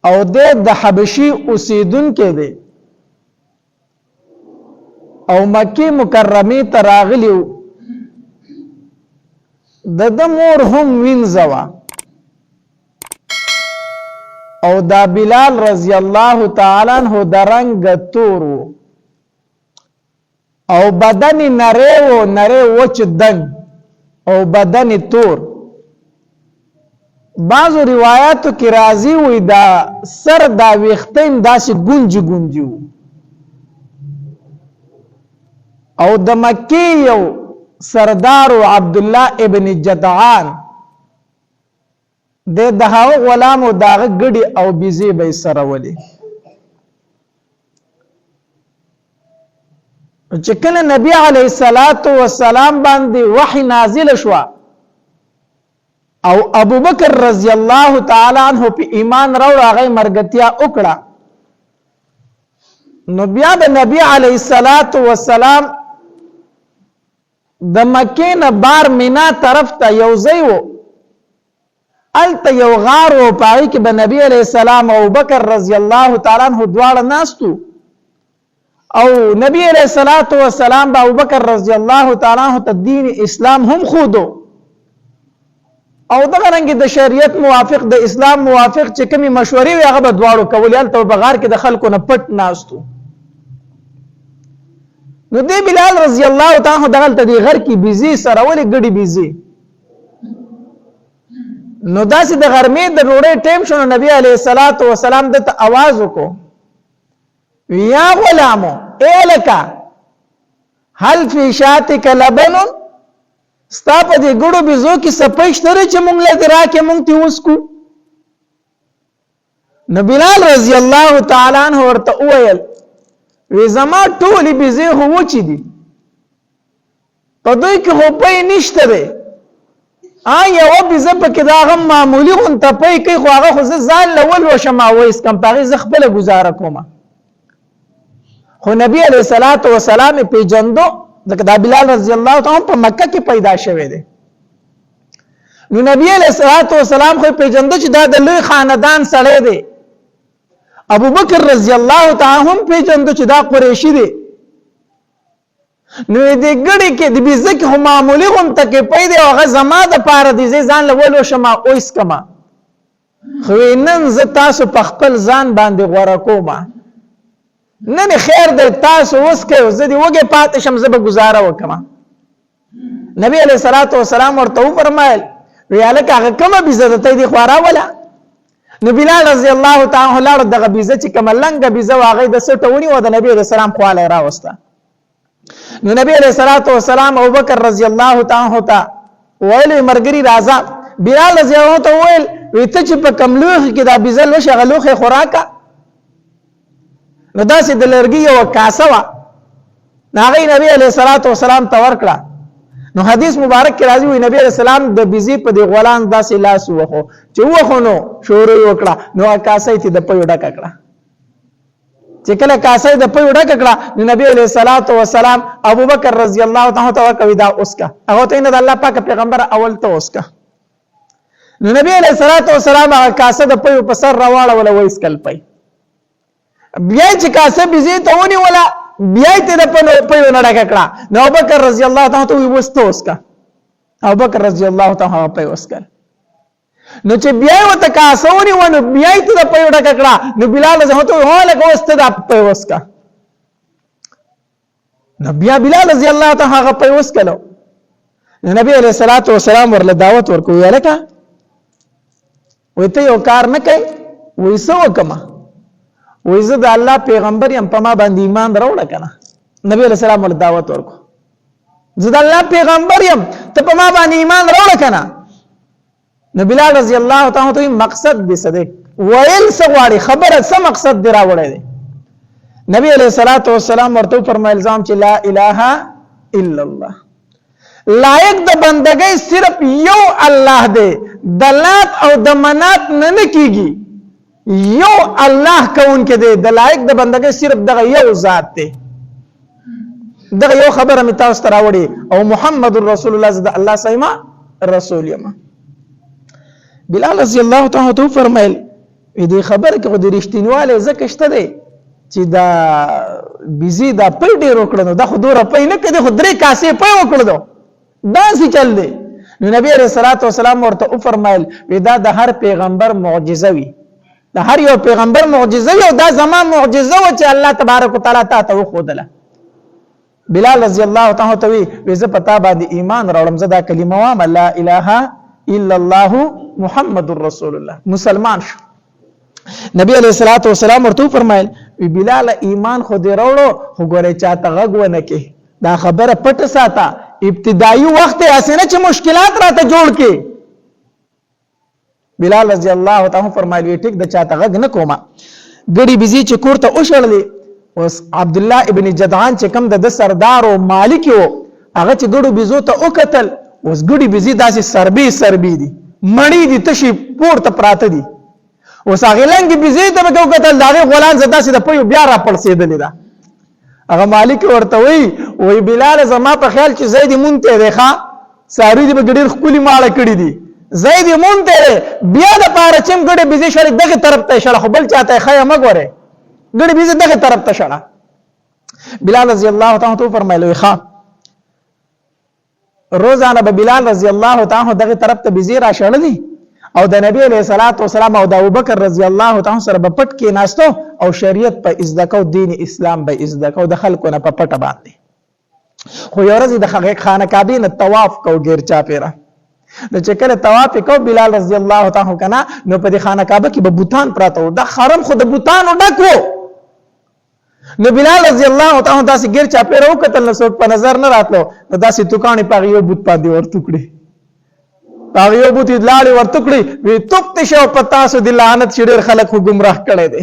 او د حبشي اوسیدونکو دی او مکی مکرمه ته راغلی د مور هم وینځوا او دا بلال رضی الله تعالی عنہ د رنگ تور او بدن نره وچ دنګ او بدن تور بعضو روایاتو کی راضی وی دا سر دا ویختیم داسی گونجی او د مکی یو سردارو عبدالله ابن جدعان دهاو غلامو داغه گڑی او بیزی بی سرولی چکل نبی علیہ السلام باندې وحی نازل شوا او ابو بکر رضی الله تعالی عنہ په ایمان راوړ هغه مرګتیا وکړه نو بیا د نبی علیہ السلام د مکې نه بار مینا طرف ته یو ځای و الته یو غار و پای کې به نبی علیہ السلام او بکر رضی الله تعالی عنہ دواړه ناستو او نبی علیہ السلام با ابو بکر رضی الله تعالی عنہ ته دین اسلام هم خودو او دغه رنګ د شریعت موافق د اسلام موافق چې کومي مشورې وي هغه به دواړو کولې ته بغار کې د خلکو نه پټ ناستو نو دی بلال رضی الله تعالی عنہ دغه ته دی غر کې بيزي سره ولې ګډي بيزي نو داسې د غرمې د روړې ټیم شونه نبی عليه السلام د आवाज وکړو یا غلامو الکا هل فی شاتک لبن ستا په دې ګړو بيزو کې سپېشتره چې مونږ له دراکه مونږ تی وسکو نو بلال رضی الله تعالی عنہ ورته وویل وی زما ټولې بيزي هو وچی دي په دوی کې هو پې نشته ده یو بيزه په کې دا غم معمولی غون ته پې کې خو هغه خو ځان لول وشم اويس کم پاغي ز خپل گزاره کوم خو نبی علیہ السلام په جندو دا بلال رضی الله تعالی په مکه کې پیدا شوه دی نو نبی علیہ السلام خو په جندو چې دا د لوی خاندان سره دی ابو بکر رضی الله تعالی هم په جندو چې دا قریشی دی نو دې ګړي کې د بيزه کې هم معمولی هم تکې پیدا هغه زما د پاره دي ځان لول شما اوس کما خو نن ز تاسو په خپل ځان باندې غوړه کوما نن خیر د تاسو اوس کې زدي وګه پاتې شم زب گزاره وکما نبی علیہ السلام ورته فرمایل ویاله هغه کومه بيزه ته دي خورا ولا نو بلال رضی الله تعالی عنہ دغه بيزه چې کوم لنګ بيزه واغې د سټونی و د نبی علیہ السلام خواله راوسته نو نبی علیہ السلام ابو بکر رضی الله تعالی عنہ ته ویل مرګری راځه بلال رضی الله ته ویل وته چې په کملوخ کې دا بيزه لو شغلوخه خوراکه نو داسې د لرګي یو کاسه وا هغه نبی علیہ السلام ته ورکړه نو حدیث مبارک کې راځي وي نبی علیہ السلام د بيزي په دی غولان داسې لاس وخو چې وخو نو شروع وکړه نو کاسه ته د پيو ډک کړه چې کله کاسه د پيو ډک کړه نو نبی علیہ السلام ابو بکر رضی الله تعالی عنہ کوي دا اوسکا هغه ته نه الله پاک پیغمبر اول ته اوسکا نو نبی علیہ السلام هغه کاسه د پيو په سر راواړه ولا وېسکل پي بیا چې کاسه بيزي ته ونی ولا بیا ته د پيو نه ډک کړه نو ابو بکر رضی الله تعالی عنہ وستو اوسکا ابو بکر رضی الله تعالی عنہ په اوسکل نو چې بیا وته کاسونی ونه بیا ته د پيو ډک کړه نو بلال زه ته هله کوسته د پيو اوسکا نو بیا بلال رضی الله تعالی عنہ په اوسکلو نبی علیہ السلام ورله دعوت ورکو یلکه وته یو کار نه کوي وېسو کما وېزه د الله پیغمبر يم په ما باندې ایمان راوړل کنه نبی علیہ السلام ول دعوت ورکو زه د الله پیغمبر يم ته په ما باندې ایمان راوړل کنه نبی بلال رضی الله تعالی عنہ مقصد دې صدق ویل سغواړي خبره سم مقصد دی راوړل دي نبی علیہ السلام ورته فرمایل ځم چې لا اله الا الله لایق د بندګۍ صرف یو الله دی د لات او د منات نه کیږي یو الله کون کې دی د لایق د بندګۍ صرف دغه یو ذات دی دغه یو خبره می تاسو ته راوړي او محمد رسول الله صلی الله علیه رسول یم بلال رضی الله تعالی عنہ فرمایل دې خبره کې خو د رښتینواله ځکه شته دی چې دا بيزي دا پي ډېر وکړو دا خو 2 روپۍ نه کړي خو 3 کاسې پي وکړو دا څه چل دی نو نبی عليه الصلاه والسلام ورته فرمایل دا د هر پیغمبر معجزه وي د هر یو پیغمبر معجزه وي او دا زمام معجزه و چې الله تبارک وتعالى ته وخودله بلال رضی الله تعالی ته وی زه پتا باندې ایمان راوړم زه دا کلمه وام لا اله الا الله محمد رسول الله مسلمان شو نبی علیہ الصلوۃ والسلام ورته فرمایل بلال ایمان خو دې راوړو خو ګوره چاته غږ ونه کې دا خبره پټ ساته ابتدایي وخت اسنه چې مشکلات راته جوړ کې بلال رضی الله تعالی فرمایل ټیک د چاته غږ نه کومه ګړي بيزي چې کوړه وشړلې اوس عبد الله ابن جدعان چې کوم د سردار او مالک وو هغه چې ګړو بيزو ته وکتل اوس ګړي بيزي داسې سربي دي مړی دي تشي پورته پراته دي اوس هغه لنګ بيزي ته وکتل داغه غولان زدا سي د پيو بیا را پړسېدل دا هغه مالک ورته وی بلال زما په خیال چې زید مونته دی ښا ساری دی بغډیر خولي ماړه کړی دي زید مونته بیا د پاره چم ګړي بيزي شړ دغه طرف ته شړ خو بل چاته خیا مګوره ګړي بيزي دغه طرف ته شړ بلال رضی الله تعالی عنہ فرمایله ښا روزانه به بلال رضی الله تعالی عنہ دغه طرف ته بيزي را شړ دي او د نبی علیہ الصلوۃ والسلام او د ابوبکر رضی الله تعالی سره په پټ کې ناستو او شریعت په ازدکو دین اسلام به ازدکو د خلکو نه په پټه باندې خو یو ورځ د خانه کعبه نه طواف کو غیر چا پیرا د چکر طواف کو بلال رضی الله تعالی کنا نو په خانه کعبه کې به بوتان پراته و د حرم خو د بوتانو ډکو نو بلال رضی الله تعالی داسې غیر چا پیرا وکتل نو په نظر نه راتلو نو داسې توکانی په یو بوت پاندې ورټوکړي پاغیو بوتی لاړې ورتکړي وی توپ شو پتا سو د لعنت شډیر خلک خو گمراه کړي دي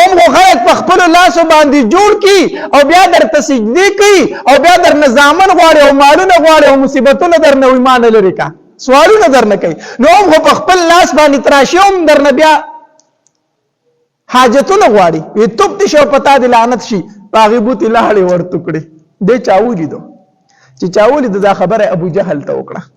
اوم خو خلک په خپل لاس باندې جوړ کی او بیا درته سجدي کوي او بیا در نظامن غواړي او مالونه غواړي او مصیبتونه درنه ایمان لري کا سوالونه درنه کوي نو خو په خپل لاس باندې تراشوم درنه بیا حاجتونه غواړي وی توپ شو پتا د لعنت شي پاغي بوتی لاړې ورتکړي د چاولې دو چې چاولې دا خبره ابو جهل ته وکړه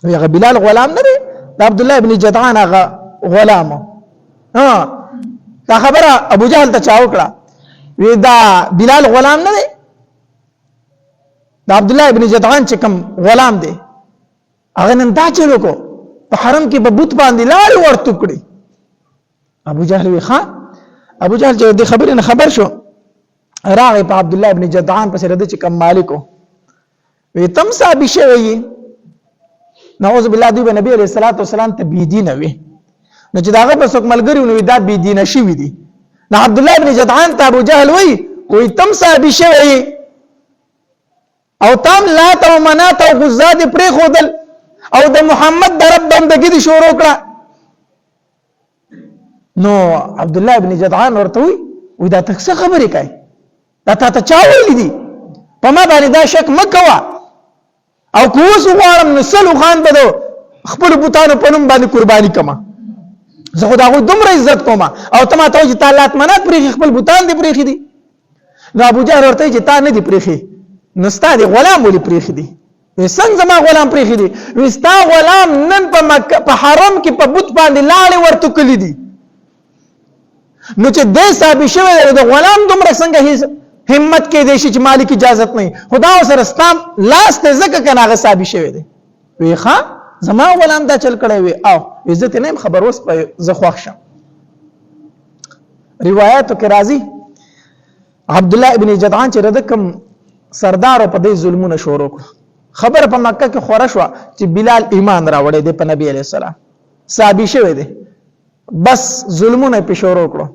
هغه بلال غلام نه دی د عبد الله ابن جدعان هغه غلام دا خبره ابو جهل ته چا وکړه وی دا بلال غلام نه دی د عبد الله ابن جدعان چې کوم غلام دی هغه نن دا چلو کو په حرم کې په بوت باندې لاړ ورته کړی ابو جهل وی ښا ابو جهل چې د خبرې نه خبر شو راغی په عبد الله ابن جدعان پسې رده چې کوم مالکو وی تم صاحب شوی نعوذ بالله دوی نبی علیہ الصلوۃ والسلام ته بی دین وي نو چې داغه په څوک ملګری نو دا بی دین شي وي دي نو عبد الله ابن جدعان ته ابو جهل وی تم صاحب شوی او تم لا تو منات او غزاد پرې خودل او د محمد د رب بندګی دي شروع کړه نو عبد الله ابن جدعان ورته وی دا څه خبرې کوي دا ته چا ویل دي په ما باندې دا شک مکوا او کوس غوارم نسلو خان بدو خپل بوتانو پنوم باندې قرباني کما زه خدا غو دومره عزت کوم او ته ما ته چې تعالی منات پرې خپل بوتان دي پرې دي نو ابو جهل ورته چې تا نه دي پرې نستا دي غلام ولي پرې دي څنګه زما غلام پرې دي وستا غلام نن په مکه په حرم کې په بوت باندې لاړې ورته کلی دي نو چې د صاحب شوی د غلام دومره څنګه همت کې دیشي چې مالک اجازه نه خدا سره ستام لاس ته زکه کنه غ صاحب شوی دی وی ښا زما غلام دا چل کړی وی او عزت نه خبر وس په زخواخ شم روایتو کې راځي عبد الله ابن جدعان چې ردکم سردار په دې ظلمونه شروع کړ خبر په مکه کې خوره شو چې بلال ایمان راوړی دی په نبی علیہ السلام صاحب شوی دی بس ظلمونه په شروع کړو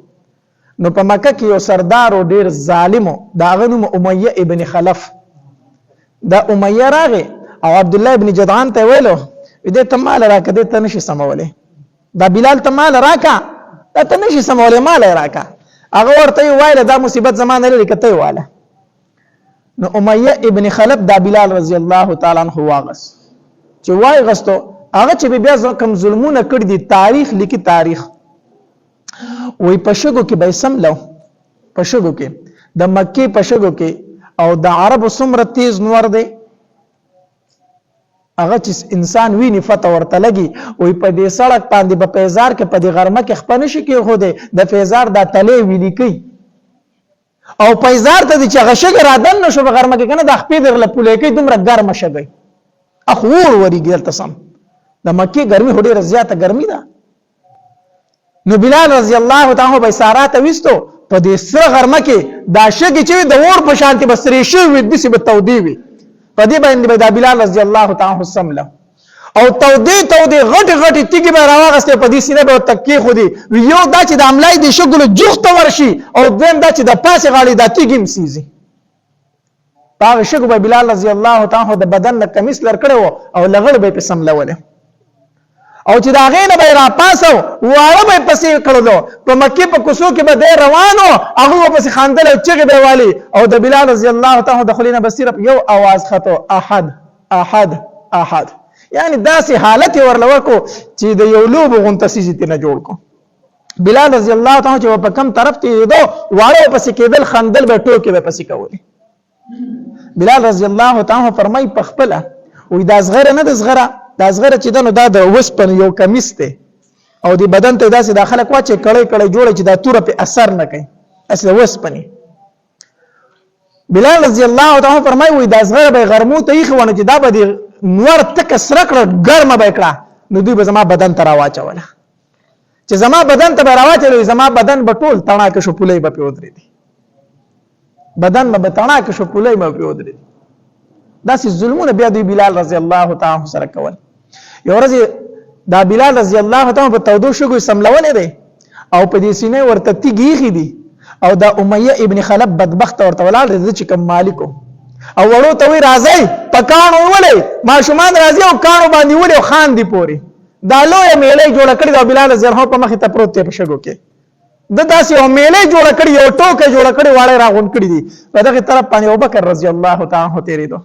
نو په مکه کې یو سردار او ډیر ظالم دا غنوم امیه ابن خلف دا امیه راغی او عبد الله ابن جدعان ته ویلو دې ته مال راکړه دې ته نشي سمولې دا بلال ته مال راکړه دا ته نشي سمولې مال راکړه هغه ورته وایله دا مصیبت زمانه لري کته واله نو امیه ابن خلف دا بلال رضی الله تعالی عنہ واغس چې وای غستو هغه چې بیا کوم ظلمونه کړی دي تاریخ لیکي تاریخ وی پشګو کې به سم لو پشګو کې د مکه پشګو کې او د عربو څومره تیز نور دی هغه چې انسان ویني فتح ورته لګي وي په دې سړک باندې په پیزار کې په دې غرمه کې خپنه شي کې خو د پیزار د تلې ویلي کوي او پیزار ته چې هغه شګ رادن نشو په غرمه کې کنه د خپې در لپولې کوي دومره ګرمه شګي اخور وريږي دلته سم د مکه ګرمي هډه رضیاته ګرمي ده نو بلال رضی الله تعالی به سارا ته وستو په دې سره غرمه کې دا شګ چې د اور په شانتي بسري شو وي د سی په تودي وي په دې باندې به د بلال رضی الله تعالی وسلم او تودي غټ تیګي به راوغسته په دې سینه به تکي خو دي یو دا چې د عملای دي شګل جوخته ورشي او دیم دا چې د پاسه غاړي د تیګم سيزي پاغه شګو به بلال رضی الله تعالی د بدن له کمیس لر کړو او لغړ به په سملوله او چې دا غینه به را پاسو واړه به پسې کړلو په مکه په کوسو کې به روانو هغه پسې خاندل او چغې به والی او د بلال رضی الله تعالی د خلینا بصیر یو आवाज خطو احد احد احد یعنی داسې حالت ورلور کو چې د یو لوب غونته سيزته نه جوړ کو بلال رضی الله تعالی چې په کم طرف ته دو واړه پسې کېدل خندل به ټوکې به پسې کوي بلال رضی الله تعالی فرمای په خپل وې دا صغره نه د صغره دا صغره چې دنو دا د وسپن یو کمیس ته او دی بدن ته داسې داخله کوچې کړي جوړ چې دا تور په اثر نه کوي اصل وسپنی بلال رضی الله تعالی فرمای وې دا صغره به غرمو ته یې خونه چې دا به نور تک سرکړه ګرمه به کړه نو دوی به زما بدن ته راواچوله چې زما بدن ته راواچوي زما بدن به ټول تڼا کې شو پولې به پیودري دي بدن به تڼا کې شو پولې به پیودري دي داسې ظلمونه بیا دی بلال رضی الله تعالی سره کول یو ورځ دا بلال رضی الله تعالی په تودو شګو سملول دي او په دې سینې ورته تیږي دي او دا امیه ابن خلف بدبخت ورته ولال دي چې کوم مالکو او ورو ته وی راځي پکانو ولې ما شومان راځي او کانو باندې ولې خان دی پوري دا لوی میلې جوړ کړی دا بلال رضی الله په مخه ته پروت په شګو کې د داسې او میلې جوړ کړی یو ټوکه جوړ کړی واړه راغون کړی دي په دغه طرف باندې ابوبکر رضی الله تعالی تیرې دو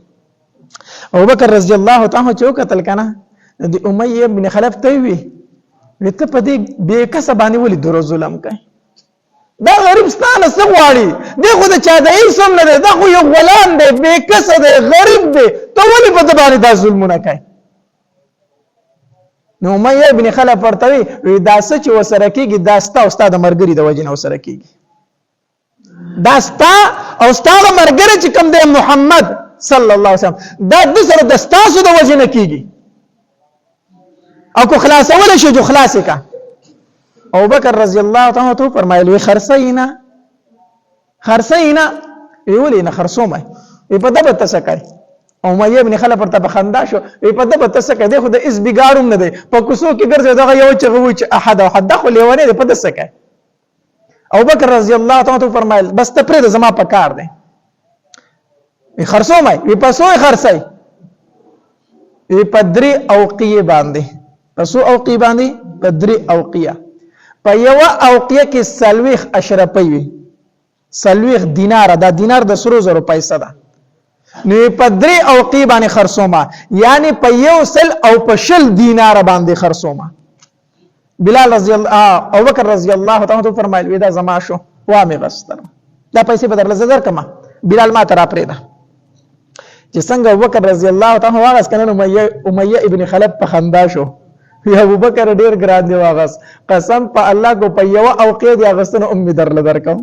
ابوبکر رضی الله تعالی چې وکتل کنه د امیه ابن خلف ته وی وته په دې به کس باندې ولې درو ظلم کوي دا غریب ستانه سغواړي دغه د چا د ایسم نه ده خو یو غلام دی به کس دی غریب دی ته ولې په باندې دا ظلمونه کوي نو امیه ابن خلف ورته وی دا څه چې وسره کیږي دا ستا استاد مرګري د وجنه وسره کیږي دا ستا او استاد مرګري چې کوم دی محمد صلی الله علیه وسلم دا د سره د ستاسو د وجنه کیږي او کو خلاصول شي جو خلاص کا ابو بکر رضی الله تعالی عنہ فرمایلی خرسینا ویولې نه خرصومه په دبه تسکای او مې ابن خلف ورته بخندا شو په دبه تسکای دی خو د اس بګاړم نه دی په کوسو کې ګرځي دغه یو چې احد او حد خو لیونه دی په تسکای ابو بکر رضی الله تعالی عنہ فرمایل بس ته پرې زما په کار دی خرصومه په سوې خرسای په درې اوقیه باندې پسو اوقیه باندې په درې اوقیه په یو اوقیه کې سلويخ اشرفي وي سلويخ دینار دا دینار د سرو زرو پیسې ده نو په درې اوقیه باندې خرصومه یعنی په یو سل او په شل دینار باندې خرصومه بلال رضی الله او بکر رضی الله تعالی فرمایل ودا زما شو وامه غستر دا پیسې بدل زر کما بلال ما ترا پرې ده چې څنګه ابوبکر رضی الله تعالی واغس کنه امیه ابن خلف په خندا شو یا ابوبکر ډیر ګران دی واغس قسم په الله کو په یو اوقې دی غستنه امید درکو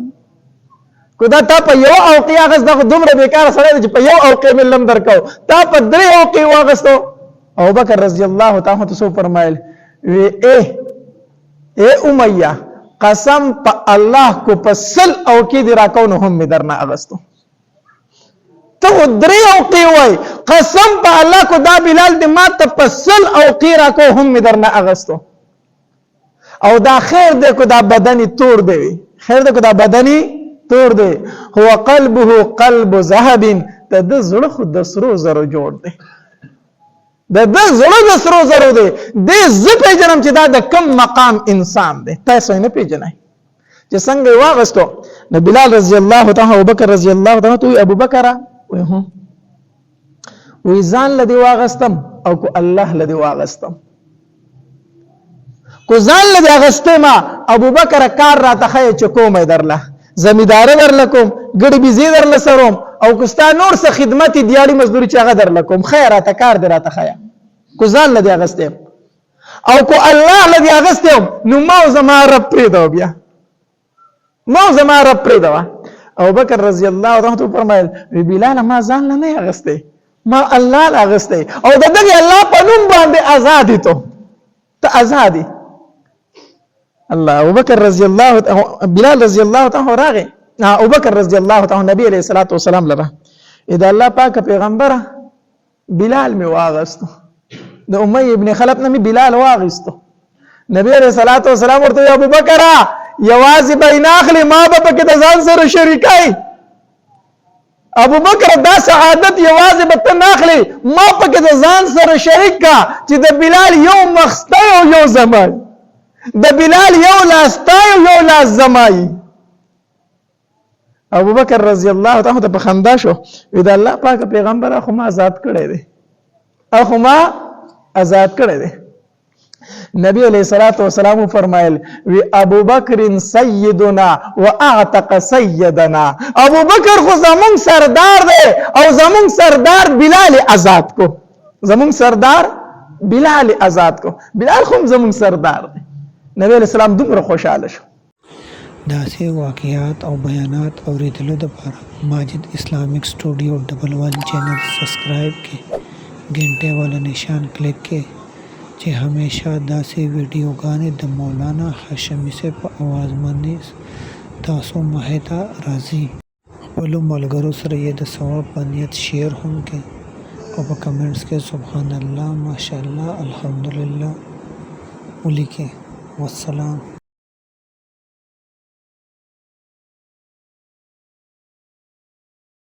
کو دا تا په یو اوقې غس دغه دومره بیکار سره چې په یو اوقې ملم درکو تا په درې اوقې واغستو ابوبکر رضی الله تعالی عنہ فرمایل وی اے امیه قسم په الله کو په سل اوقې دی راکو نو هم درنه اغستو ته درې اوقې وای قسم په الله کو دا بلال دې ما ته پسل اوقې را کو هم درنه اغستو او دا خیر دې کو دا بدني تور دی خیر دې کو دا بدني تور دی هو قلبه قلب ذهب ته د زړه خو د سرو زرو جوړ دی د زړه د سرو زرو دی دې زپې جنم چې دا د کم مقام انسان دی تاسو نه پیژنئ چې څنګه واغستو نو بلال رضی الله تعالی ابو بکر رضی الله تعالی تو ابو بکر وی ځان لدی واغستم او کو الله لدی واغستم کو ځان لدی واغستم ابو بکر کار را تخی چې کومه درله زمیدار درلکم ګډ بيزي درل سروم او کوستا نور څه خدمت دیالي مزدوري چې هغه درلکم خیره تکار درته خیا کو ځان لدی اغسته او کو الله لدی اغسته نو ما زما رب پرې دا بیا ما زما رب پرې دا ابو بکر رضی الله عنه فرمایل بلال ما ځان نه اغسته ما الله اغسته او دغه الله په نوم باندې آزاد ته آزادي الله ابو بکر رضی الله بلال رضی الله عنه راغی ابو بکر رضی الله عنه نبی علیہ الصلوۃ والسلام لره اذا الله پاک پیغمبره بلال می واغستو د امیہ ابن خلف نه بلال واغستو نبی علیہ الصلوۃ والسلام ورته ابو بکر یوازې بیناخلی ما به کې د ځان سره شریکای ابو بکر دا سعادت یوازې به ته ناخلی ما په کې د ځان سره شریک کا چې د بلال یو مخسته او یو زمای د بلال یو لاستا یو لاس زمای ابو بکر رضی الله تعالی عنہ په خندا شو دا الله پاک پیغمبر اخو ما آزاد کړی دی اخو ما آزاد کړی دی نبی علیہ الصلوۃ والسلام فرمایل وی ابو بکر سیدنا واعتق سیدنا ابو بکر خو زمون سردار دی او زمون سردار بلال آزاد کو زمون سردار بلال آزاد کو بلال خو زمون سردار دی نبی علیہ السلام دومره خوشاله شو داسې واقعات او بیانات اوریدلو لپاره ماجد اسلامیک سټوډیو 11 چینل سبسکرائب کړئ घंटे والا نشان کلک کړئ چې همیشه داسې ویډیوګانې د مولانا هاشمي صاحب په आवाज باندې تاسو مخې ته راځي خپلو ملګرو سره یې د ثواب په نیت شیر هم کړئ او په کمنټس کې سبحان الله ماشاءالله الحمدلله ولیکئ والسلام